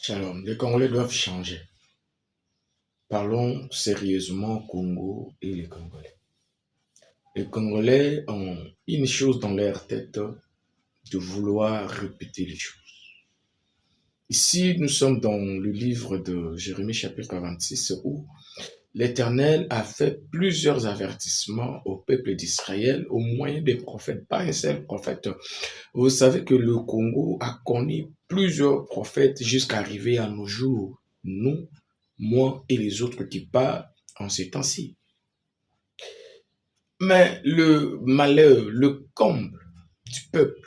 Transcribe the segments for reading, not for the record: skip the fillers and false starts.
Shalom, les Congolais doivent changer. Parlons sérieusement Congo et les Congolais. Les Congolais ont une chose dans leur tête, de vouloir répéter les choses. Ici, nous sommes dans le livre de Jérémie chapitre 26 où l'Éternel a fait plusieurs avertissements au peuple d'Israël au moyen des prophètes, pas un seul prophète. Vous savez que le Congo a connu plusieurs prophètes jusqu'à arriver à nos jours. Nous, moi et les autres qui parlent en ces temps-ci. Mais le malheur, le comble du peuple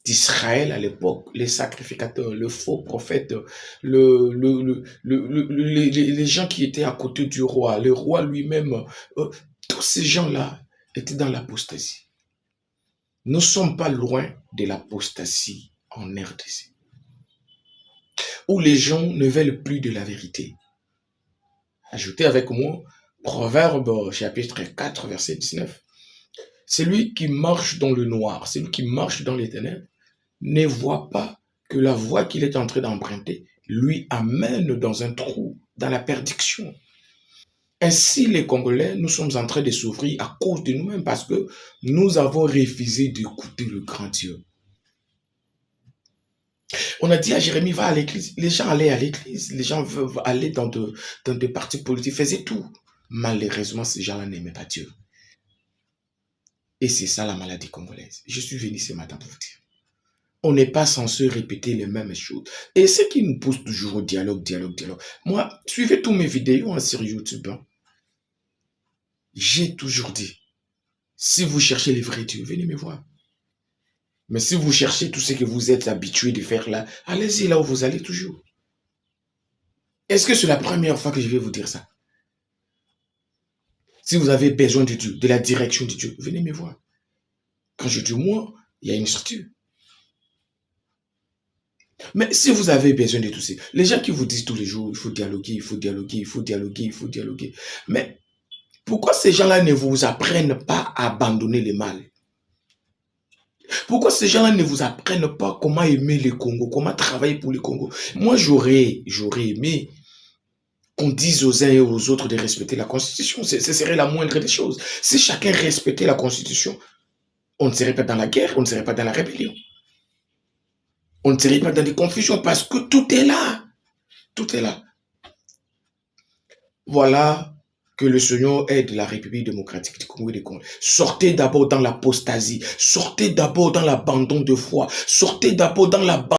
d'Israël à l'époque, les sacrificateurs, le faux prophète, les gens qui étaient à côté du roi, le roi lui-même, tous ces gens-là étaient dans l'apostasie. Nous ne sommes pas loin de l'apostasie en RDC, où les gens ne veulent plus de la vérité. Ajoutez avec moi Proverbe chapitre 4, verset 19. Celui qui marche dans le noir, celui qui marche dans les ténèbres, ne voit pas que la voie qu'il est en train d'emprunter lui amène dans un trou, dans la perdition. Ainsi, les Congolais, nous sommes en train de souffrir à cause de nous-mêmes parce que nous avons refusé d'écouter le grand Dieu. On a dit à Jérémie, va à l'église. Les gens allaient à l'église, les gens veulent aller dans des partis politiques, faisaient tout. Malheureusement, ces gens-là n'aimaient pas Dieu. Et c'est ça la maladie congolaise. Je suis venu ce matin pour vous dire. On n'est pas censé répéter les mêmes choses. Et ce qui nous pousse toujours au dialogue. Moi, suivez tous mes vidéos sur YouTube. J'ai toujours dit, si vous cherchez les vrais dieux, venez me voir. Mais si vous cherchez tout ce que vous êtes habitué de faire là, allez-y là où vous allez toujours. Est-ce que c'est la première fois que je vais vous dire ça? Si vous avez besoin de Dieu, de la direction de Dieu, venez me voir. Quand je dis moi, il y a une structure. Mais si vous avez besoin de tout ça, les gens qui vous disent tous les jours, il faut dialoguer, il faut dialoguer, il faut dialoguer, il faut dialoguer. Mais pourquoi ces gens-là ne vous apprennent pas à abandonner le mal? Pourquoi ces gens-là ne vous apprennent pas comment aimer le Congo, comment travailler pour le Congo? Moi, j'aurais aimé qu'on dise aux uns et aux autres de respecter la Constitution. Ce serait la moindre des choses. Si chacun respectait la Constitution, on ne serait pas dans la guerre, on ne serait pas dans la rébellion. On ne serait pas dans des confusions parce que tout est là. Tout est là. Voilà que le Seigneur aide la République démocratique du Congo et des Congolais. Sortez d'abord dans l'apostasie. Sortez d'abord dans l'abandon de foi. Sortez d'abord dans l'abandon